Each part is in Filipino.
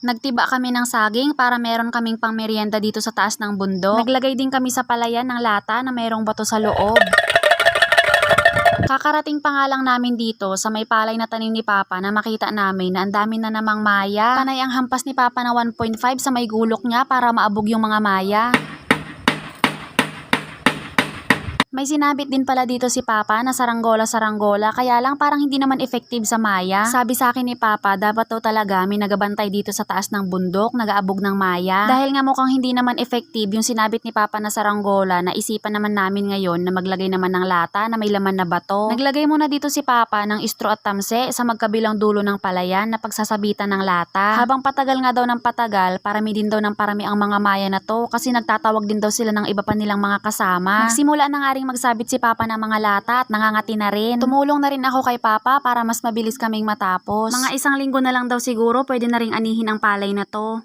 Nagtiba kami ng saging para meron kaming pangmeryenda dito sa taas ng bundok. Naglagay din kami sa palayan ng lata na mayroong bato sa loob. Kakarating pa nga lang namin dito sa may palay na tanim ni Papa na makita namin na ang dami na namang maya. Panay ang hampas ni Papa na 1.5 sa may gulok niya para maabog yung mga maya. May sinabit din pala dito si Papa na saranggola kaya lang parang hindi naman effective sa maya. Sabi sa akin ni Papa dapat daw talaga may nagabantay dito sa taas ng bundok, nagaabog ng maya. Dahil nga mukhang hindi naman effective yung sinabit ni Papa na saranggola, naisipan naman namin ngayon na maglagay naman ng lata na may laman na bato. Naglagay muna dito si Papa ng straw at tamse sa magkabilang dulo ng palayan na pagsasabitan ng lata. Habang patagal nga daw ng patagal, parami din daw ng parami ang mga maya na to kasi nagtatawag din daw sila ng iba pa nilang mga kasama. Nagsimula na nga ring magsabit si Papa ng mga lata at nangangati na rin. Tumulong na rin ako kay Papa para mas mabilis kaming matapos. Mga 1 linggo na lang daw siguro pwede na ring anihin ang palay na to.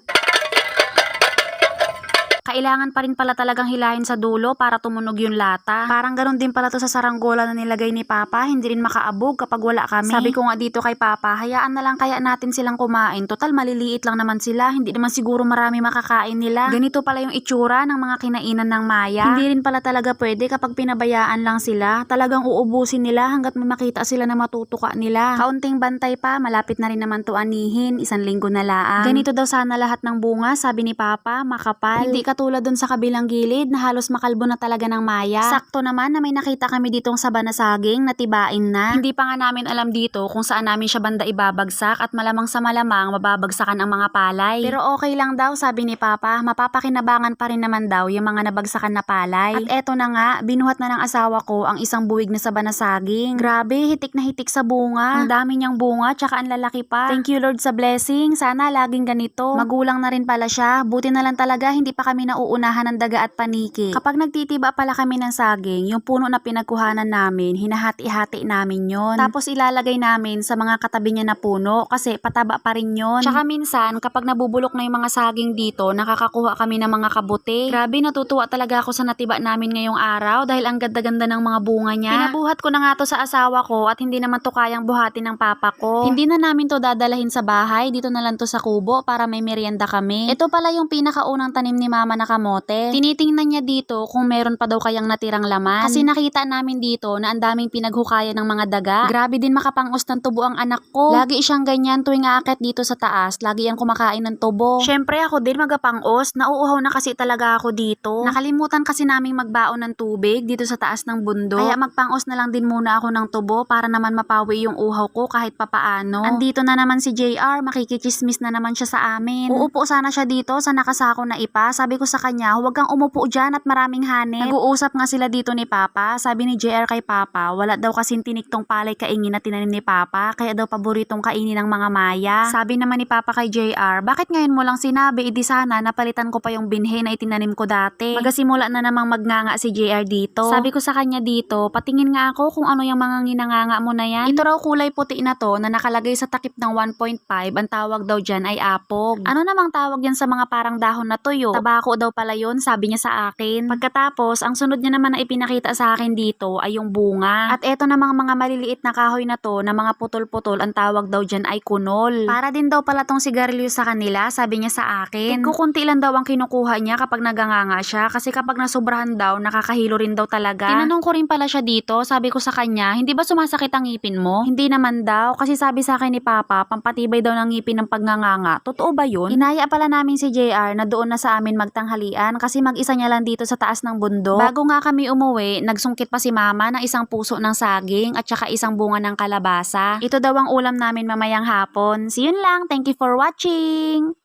Kailangan pa rin pala talagang hilahin sa dulo para tumunog yung lata. Parang ganun din pala to sa saranggola na nilagay ni Papa, hindi rin makaabog kapag wala kami. Sabi ko nga dito kay Papa, hayaan na lang kaya natin silang kumain. Total maliliit lang naman sila, hindi naman siguro marami makakain nila. Ganito pala yung itsura ng mga kinainan ng maya. Hindi rin pala talaga pwede kapag pinabayaan lang sila. Talagang uubusin nila hanggat may makita sila na matutuka nila. Kaunting bantay pa, malapit na rin naman to anihin, 1 linggo na laang. Ganito daw sana lahat ng bunga, sabi ni Papa, makapal. Hindi katulad dun sa kabilang gilid na halos makalbo na talaga ng maya. Sakto naman na may nakita kami ditong saba na saging na tibain na. Hindi pa nga namin alam dito kung saan namin siya banda ibabagsak at malamang sa malamang mababagsakan ang mga palay. Pero okay lang daw, sabi ni Papa, mapapakinabangan pa rin naman daw yung mga nabagsakan na palay. At eto na nga, binuhat na ng asawa ko ang isang buwig na saba na saging. Grabe, hitik na hitik sa bunga. Ang dami niyang bunga tsaka ang lalaki pa. Thank you Lord sa blessing, sana laging ganito. Magulang na rin pala siya, buti na lang talaga hindi pa kami nauunahan ng daga at paniki. Kapag nagtitiba pala kami ng saging, yung puno na pinagkuhanan namin, hinahati-hati namin yon. Tapos ilalagay namin sa mga katabi niya na puno kasi pataba pa rin yon. Tsaka minsan, kapag nabubulok na yung mga saging dito, nakakakuha kami ng mga kabuti. Grabe, natutuwa talaga ako sa natiba namin ngayong araw dahil ang ganda-ganda ng mga bunga niya. Pinabuhat ko na nga to sa asawa ko at hindi naman to kayang buhatin ng papa ko. Hindi na namin to dadalahin sa bahay, dito na lang to sa kubo para may merienda kami. Ito pala yung pinakaunang tanim ni Mama na kamote. Tinitingnan niya dito kung meron pa daw kayang natirang laman. Kasi nakita namin dito na ang daming pinaghukayan ng mga daga. Grabe din makapangos ng tubo ang anak ko. Lagi siyang ganyan tuwing aakyat dito sa taas. Lagi yan kumakain ng tubo. Syempre ako din magapangos. Nauuhaw na kasi talaga ako dito. Nakalimutan kasi naming magbaon ng tubig dito sa taas ng bundok. Kaya magpangos na lang din muna ako ng tubo para naman mapawi yung uhaw ko kahit papaano. Andito na naman si JR. Makikichismis na naman siya sa amin. Uupo sana siya dito sa nakasako na ipa. Sabi ko sa kanya, huwag kang umupo dyan at maraming hanip. Nag-uusap nga sila dito ni Papa. Sabi ni JR kay Papa, wala daw kasing tiniktong palay kaingin na tinanim ni Papa, kaya daw paboritong kainin ng mga maya. Sabi naman ni Papa kay JR, bakit ngayon mo lang sinabi, idi sana napalitan ko pa yung binhe na itinanim ko dati. Magasimula na namang magnganga si JR dito. Sabi ko sa kanya dito, patingin nga ako kung ano yung mga nginanganga mo na yan. Ito raw kulay puti na to na nakalagay sa takip ng 1.5, ang tawag daw dyan ay apog. Ano namang tawag yan sa mga parang dahon na tuyo? Tabako daw pala yun, sabi niya sa akin. Pagkatapos, ang sunod niya naman na ipinakita sa akin dito ay yung bunga. At eto namang mga maliliit na kahoy na to na mga putol-putol, ang tawag daw dyan ay kunol. Para din daw pala tong sigarilyo sa kanila, sabi niya sa akin. Kukunti lang daw ang kinukuha niya kapag naganganga siya kasi kapag nasobrahan daw, nakakahilo rin daw talaga. Tinanong ko rin pala siya dito, sabi ko sa kanya, hindi ba sumasakit ang ngipin mo? Hindi naman daw, kasi sabi sa akin ni Papa, pampatibay daw ng ngipin ng pagnganganga. Totoo ba yun? Inaya pala namin si JR na doon na sa amin magtanghalian kasi mag-isa niya lang dito sa taas ng bundok. Bago nga kami umuwi, nagsungkit pa si Mama ng isang puso ng saging at saka isang bunga ng kalabasa. Ito daw ang ulam namin mamayang hapon. See yun lang, thank you for watching!